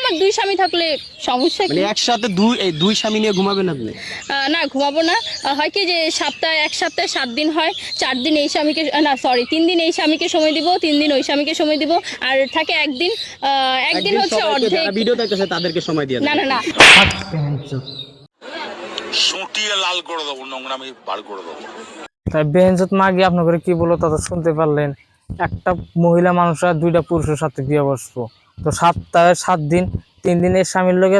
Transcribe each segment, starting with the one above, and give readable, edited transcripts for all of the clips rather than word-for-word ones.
আমার দুই স্বামী থাকলে সমস্যা কি? মানে একসাথে দুই স্বামী নিয়ে ঘুমাবেন আপনি? না, ঘুমাবো না। হয় কি যে এক সপ্তাহে 7 দিন হয়, 4 দিন এই স্বামীকে, না সরি 3 দিন এই স্বামীকে সময় দিব, 3 দিন ওই স্বামীকে সময় দিব, আর থাকে একদিন হচ্ছে অর্ধেক। ভিডিও দেখতেছে তাদেরকে সময় দিয়ে না না না, সুটিয়ে লাল করে দেবো, নোংরামি বার করে দেবো। তাই বেহেনজত মাগি আপনাকে কি বলো তা তো শুনতে পারলেন। একটা মহিলা মানুষরা দুইটা পুরুষের সাথে বিয়ে বসবো, তো সপ্তাহে 7 দিন, 3 দিন এর স্বামীর লগে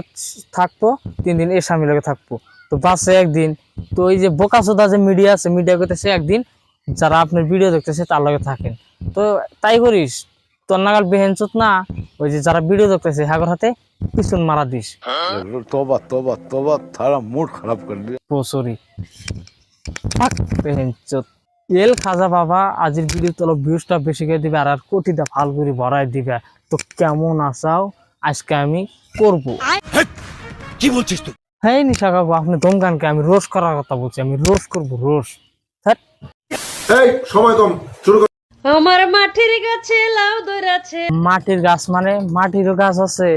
থাকবো, 3 দিন এর স্বামীর লগে থাকবো, তো বাসে একদিন। তো এই যে বোকাচোদা যে মিডিয়া আছে, মিডিয়া করতেছে একদিন, যারা আপনার ভিডিও দেখতেছে তার লগে থাকেন। তো তাই করিস, তোর নাগাল বেহেনচত না, ওই যে যারা ভিডিও দেখতেছে হাগর হাতে পিছন মারা দিস। तौबा तौबा तौबा, थारा मूड खराब कर दिया। সরি এল খাজা বাবা, আজের ভিডিও তোলো ভিউজটা বেশি করে দিবে আর কোটিটা ভাল করে ভরাই দিবে। তো কেমন আসাও আজকে আমি করবো। কি বলছিস তুই? হ্যাঁ নিশা কাকু, আপনি দমকানকে আমি রোজ করার কথা বলছি, আমি রোজ করবো রোজ। এই সময় কম, শুরু কর। আমার মাটির গাছে লাউ ধরেছে। মাটির গাছ মানে মাটিরও গাছ আছে?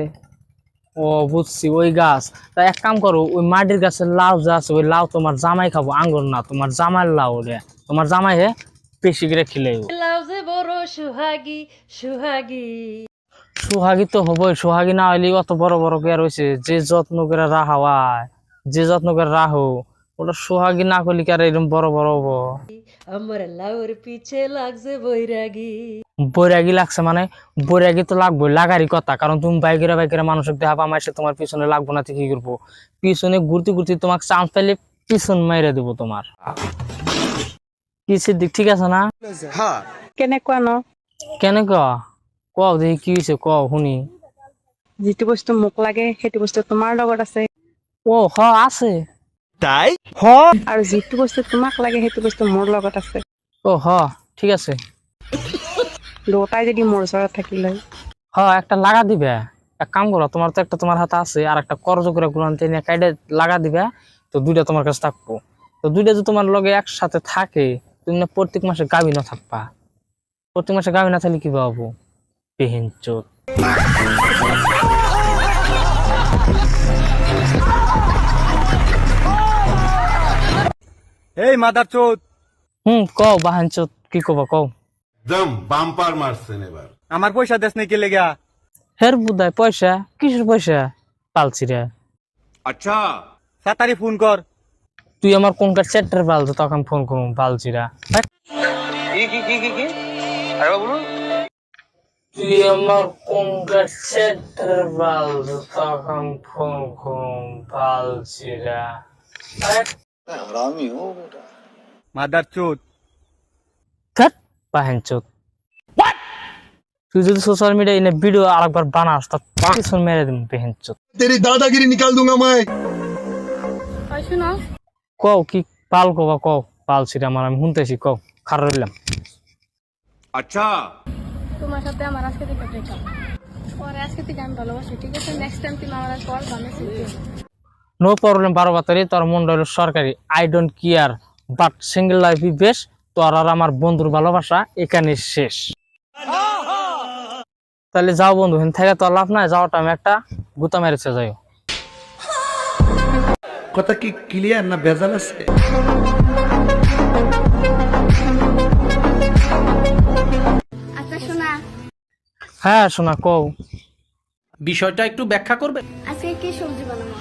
ও বুঝছি, ওই গাছ। তা এক কাম করো, ওই মাটির গাছের লাউ যা আছে, ওই লাউ তোমার জামাই খাবো, আঙ্গুর না, তোমার জামাইয়ের লাউ রে, তোমার জামাই হে বেশি করে খেলে। লাউ যে বড় সুহাগী সুহাগী। সোহাগী তো হবই, সোহাগী না হইলে অত বড় বড় কে রয়েছে, যে যত্ন করে রাখা হয়, যে যত্ন করে রাখো, ওটা সোহাগী না করলে কি আর এরকম বড় বড় হবো? আমার লাউর পিছে লাগছে বৈরাগী। বৈরাগী লাগছে মানে? বৈরাগী তো লাগবো, লাগারই কথা, কারণ তুমি বাইকেরা মানুষকে দেখাবা, মাসে তোমার পিছনে লাগবো না, কি করবো? পিছনে ঘুরতে ঘুরতে তোমাকে চান্স পাইলে পিছন মাইরে দেবো তোমার। কি সিদ্দিক ঠিক আছে না? কেনেকুৱা ন? কেন কও দেখি কি হয়েছে, কও শুনি। যিটো বস্তু মোক লাগে সেইটো বস্তু তোমাৰ লগত আছে, ও হ আছে, তাই আৰু যিটো বস্তু তোমাক লাগে সেইটো বস্তু মোৰ লগত আছে। ও হ ঠিক আছে। দুটাই যদি মোৰ ওচৰত থাকিল হয়। হ একটা লাগা দিবে, এক কাম করো, তোমার তো একটা তোমার হাতে আছে, আর একটা করজ করে গুলান্তে নিয়ে কাইডে লাগা দিবে, তো দুইটা তোমার কাছে থাকবো। তো দুইটা যদি তোমার লগে একসাথে থাকে, তুমি না প্রত্যেক মাসে গাভী না থাকবা। প্রত্যেক মাসে গাভী না থাকলে কি পাবো? বেহেনচোদ। এই মাদারচোদ, কও বাহানচোদ, কি কবা কও। একদম বাম্পার মারছেন এবার। আমার পয়সা দেশ নাকি লেগা? হের বুদায় পয়সা? কিসের পয়সা? পালছি রে। আচ্ছা তাড়াতাড়ি ফোন কর। তুই আমার কোনকার চ্যাটার পালতো, তখন ফোন করুন পালছিরা। তুই আমার কোনকার চ্যাটার পালতো, তখন ফোন করুন পালছিরা। মাদারচোদ, বাহানচোদ। তুই যদি সোশ্যাল মিডিয়া এনে ভিডিও আরেকবার বানাস, তা পিছন মেরে দিন বেহেনচোদ। তেরি দাদাগিরি নিকাল दूंगा मैं। শোনো, কও কি পাল কবা, কও পালছিরা আমার, আমি শুনতেছি, কও খারাপ রইলাম। আচ্ছা তোমার সাথে আমার আজকে থেকে ব্রেকআপ। পরে আজকে থেকে আমি ভালোবাসি, ঠিক আছে? নেক্সট টাইম তুমি আমার কল বানাইছি। নো প্রবলেম, 12 বাতারি, তোর মনটা হলো সরকারি, I don't care, but single life E best. তোর আর আমার বন্ধুর ভালোবাসা এখানে শেষ। তাহলে যাও বন্ধু, হেন থেকে তো লাভ নাই, যাওয়াটা আমি একটা গুতা মেরেছে যাই। কথা কি ক্লিয়ার না ভেজাল আছে? আচ্ছা শোনা, হ্যাঁ শোনা, কও। বিষয়টা একটু ব্যাখ্যা করবে? আজকে কি সবজি বানাবো?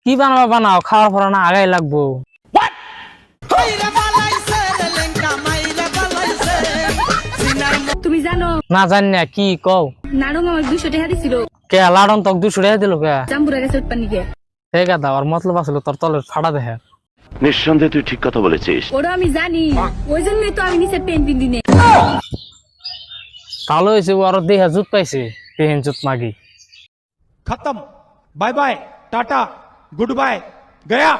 কি বানাবো বানাও, খাওয়ার পর না আগাই লাগবো। তুমি জানো না জানি না, কি কও। নাড়ুম আমার 200 টাকা দিছিল, কে লাড়ন তক 200 টাকা দিল কে? জাম্বুরা গেছে উৎপানি কে। ঠিক আছে, আর মতলব আসলে তোর তলের ফাড়া দেখে। নিঃসন্দেহে তুই ঠিক কথা বলেছিস। ওরা আমি জানি, ওই জন্যই তো আমি নিচে পেন পিন দিনে। ভালো হয়েছে, ও আরো দেহা জুত পাইছে, পেহেন জুত মাগি। খতম, bye bye, tata, good bye, Gaya.